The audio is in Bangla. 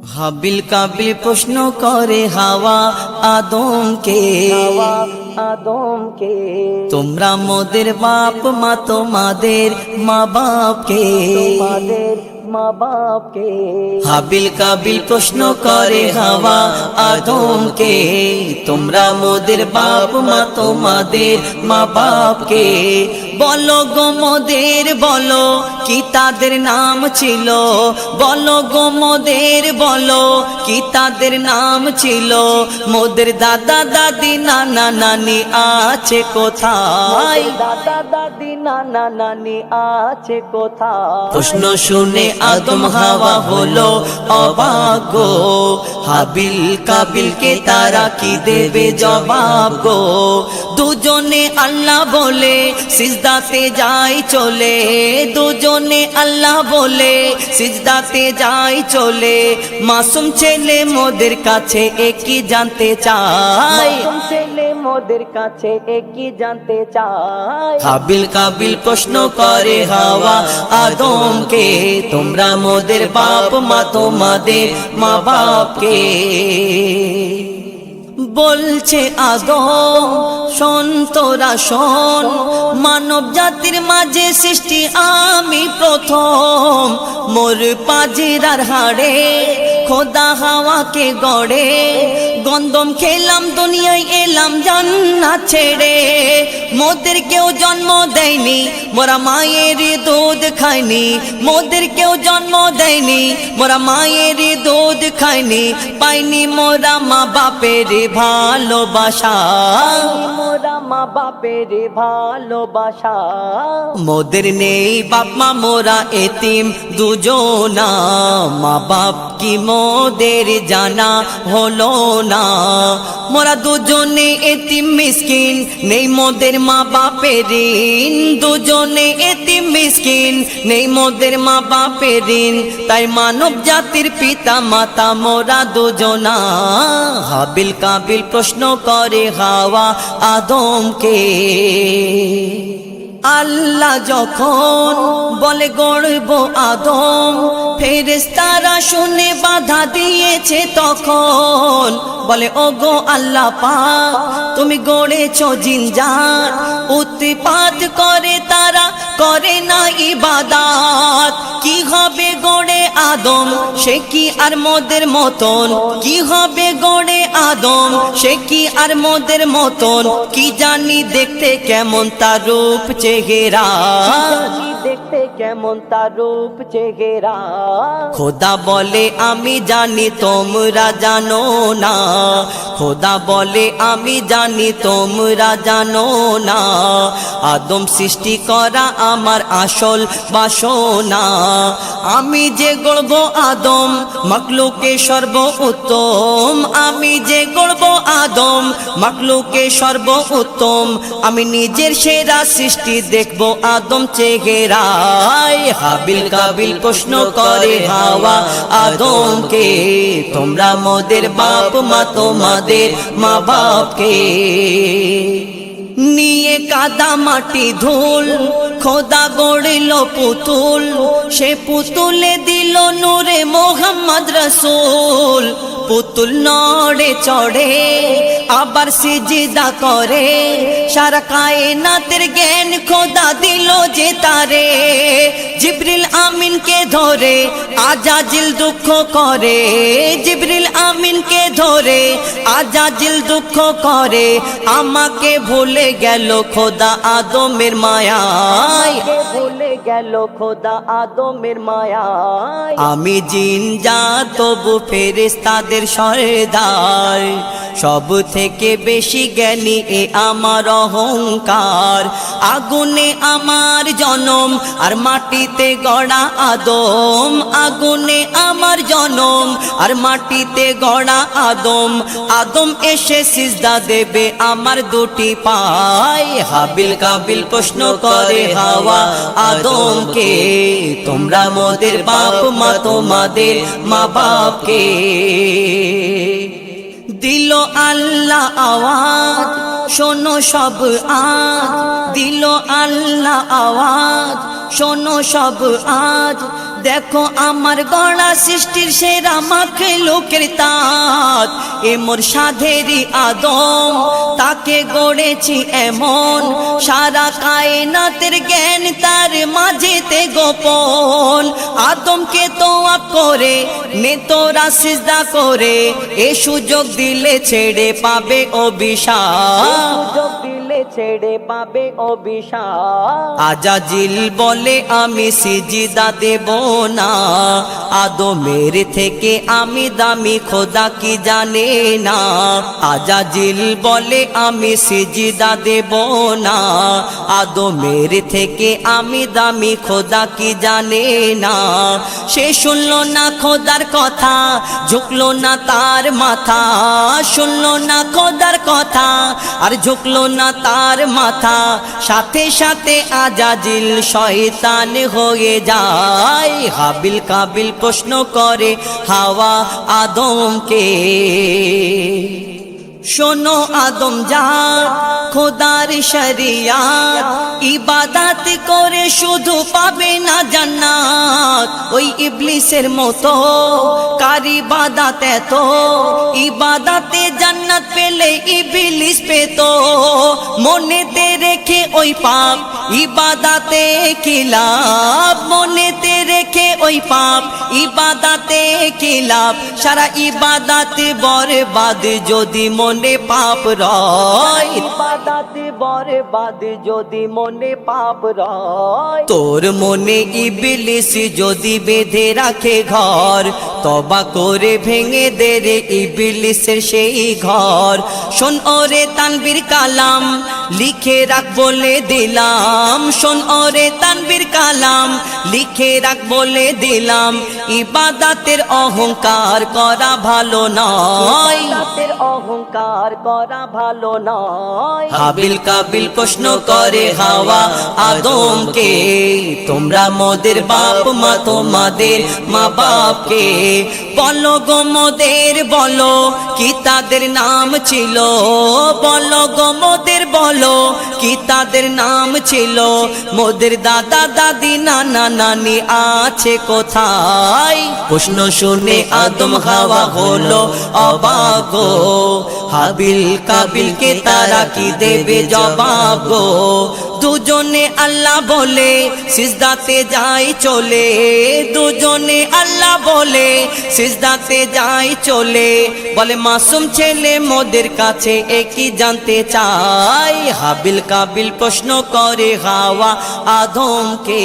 হাবিল কাবিল প্রশ্ন করে হাওয়া আদমকে, তোমরা মোদের বাপ মা তোমাদের মা বাপকে, হাবিল কাবিল প্রশ্ন করে হাওয়া আদমকে, তোমরা মোদের বাপ মা তোমাদের মা বাপকে। বলো গো মোদের বলো কি তাদের নাম ছিল, বলো গো মোদের বলো কি তাদের নাম ছিল। মোদের দাদা দাদি নানা নানি আছে কোথায়, দাদা দাদি নানা নানি আছে কোথায়। প্রশ্ন শুনে আদম হাওয়া হলো অবাক গো, হাবিল কাবিলকে তারা কি দেবে জবাব গো। দুজনে আল্লাহ বলে সিজদাতে যায় চলে, দুজনে আল্লাহ বলে সিজদাতে যায় চলে। মাসুম ছেলে মোদের কাছে একই জানতে চায়, ছেলে মোদের কাছে একই জানতে চায়। হাবিল কাবিল প্রশ্ন করে হাওয়া আদমকে, তোমরা মোদের বাপ মা তোমাদের মা বাপকে। বলছে আদম শোন তোরা শোন, মানব জাতির মাঝে সৃষ্টি আমি প্রথম। মোর পাজিরার হাড়ে খোদা হাওয়াকে গড়ে, গন্ধম খেলাম দুনিয়ায় এলাম জান্নাত ছেড়ে। মোদের কেউ জন্ম দেয়নি মোরা মায়ের দুধ খাইনি, মোদের কেউ জন্ম দেয়নি মোরা মায়ের দুধ খাইনি। পাইনি মোরা মা বাপের ভালোবাসা, মোরা মা বাপের ভালোবাসা। মোদের নেই বাপ মা মোরা এতিম দুজনা, মা বাপ কি মোদের জানা হলো না। মোরা দুজনে এতিম মিসকিন নেই মোদের মা বাপের ঋণ, দুজনে এতিম মিসকিন নেই মোদের মা বাপের ঋণ। তাই মানব জাতির পিতা মাতা মোরা দুজনা। হাবিল কাবিল প্রশ্ন করে হাওয়া আদমকে, আল্লাহ যখন বলে গড়ব আদম, ফেরেশতারা শুনে বাধা দিয়েছে তখন। বলে ওগো আল্লাহ পাক তুমি গড়েছো জিনজাত, উৎপাত করে তারা করে না ইবাদত। কি হবে গড়ে আদম সে কি আর মোদের মতন, কি হবে গড়ে আদম সে কি আর মোদের মতন। কি জানি দেখতে কেমন তার রূপ চেহারা, দেখতে কেমন তার রূপ চেহারা। খোদা বলে আমি জানি তোমরা জানো না, খোদা বলে আমি জানি তোমরা জানো না। আদম সৃষ্টি করা আমার আসল বাসনা, আমি যে গড়ব আদম মাখলুকে সর্ব উত্তম, আমি যে গড়ব আদম মাখলুকে সর্ব উত্তম। আমি নিজের সেরা সৃষ্টি দেখবো আদম চেহারায়। হাবিল কাবিল প্রশ্ন করে হাওয়া আদমকে, তোমরা মোদের বাপ মা তোমাদের মা বাপকে। নিয়ে কাদা মাটি ধুল খোদা গড়িল পুতুল, সে পুতুলে দিল নূরে মোহাম্মদ রসুল। পুতুল নড়ে চড়ে আবার সিজদা করে, সারা কায়নাতের জ্ঞান খোদা দিল যে তারে। জিবরিল আমিনকে ধরে আজাজিল দুঃখ করে, জিবরিল আমিনকে ধরে আজাজিল দুঃখ করে। আমাকে ভুলে গেল খোদা আদমের মায়ায়, ভুলে গেল খোদা আদমের মায়ায়। আমি জিন জাত তবু ফেরেশতাদের সরদার, সব থেকে বেশি জ্ঞানী এ আমার অহংকার। আগুনে আমার জনম আর মাটিতে গড়া আদম, আগুনে আমার জনম আর মাটিতে গড়া আদম। আদম এসে সিজদা দেবে আমার দুটি পায়। হাবিল কাবিল প্রশ্ন করে হাওয়া আদমকে, তোমরা মোদের বাপ মা তোমাদের মা বাপকে। দিল আল্লাহ আওয়াজ শোনো সব আজ, দিল আল্লাহ আওয়াজ শোনো সব আজ দেখো আমার গড়া সৃষ্টির সেরা মাখলুকের তাজ এ মোর সাধেরই আদম তাকে গড়েছি এমন সারা কায়নাতের জ্ঞান তার মাঝেতে গোপন আদমকে তোয়াব করে নে তোরা সিজদা করে এ সুযোগ দিলে ছেড়ে পাবে অভিশাপ ছেড়ে পাবে অভিশাপ আজাজিল বলে আমি সিজদা দেব না আদমের থেকে আমি দামি খোদা কি জানে না আজাজিল বলে আমি সিজদা দেব না আদমের থেকে আমি দামি খোদা কি জানে না সে শুনলো না খোদার কথা ঝুঁকলো না তার মাথা শুনলো না খোদার কথা আর ঝুঁকলো না তার মাথা সাথে সাথে আজাজিল শয়তান হয়ে যায় হাবিল কাবিল প্রশ্ন করে হাওয়া আদমকে শোনো আদম যা খোদার শরিয়াত ইবাদত করে শুধু পাবে না জান্নাত ওই ইবলিসের মতো কার ইবাদত এত ইবাদতে জান্নাত পেলে ইবলিস পেত মনেতে রেখে ওই পাপ ইবাদতে কি লাভ মনেতে রেখে ওই পাপ ইবাদতে কি লাভ সারা ইবাদত বরবাদ যদি মনে পাপ রয় ইবাদত বরবাদ যদি মনে পাপ রয় তোর মনে ইবলিস যদি বেঁধে রাখে ঘর তবা করে ভেঙে দে রে ইবলিসের সেই ঘর শোন ওরে তানবীর কালাম লিখে রাখ বলে দিলাম শোন ওরে তানবীর কালাম লিখে রাখ বলে দিলাম ইবাদতের অহংকার করা ভালো নয় অহংকার করা ভালো নয় হাবিল কাবিল প্রশ্ন করে হাওয়া আদমকে তোমরা মোদের বাপ মা তোমাদের মা বাপকে বলো গো মোদের বলো কি তাদের নাম ছিল বলো গো মোদের বলো কি তাদের নাম ছিল মোদের দাদা দাদি নানা নানি আছে কোথায় প্রশ্ন শুনে আদম হাওয়া হলো অবাক গো হাবিল কাবিলকে তারা কি দেবে জবাব গো দুজনে আল্লাহ বলে সিজদাতে যায় চলে দুজনে আল্লাহ বলে সিজদাতে যায় চলে বলে মাসুম ছেলে মোদের কাছে একই জানতে চাই হাবিল কাবিল প্রশ্ন করে হাওয়া আদমকে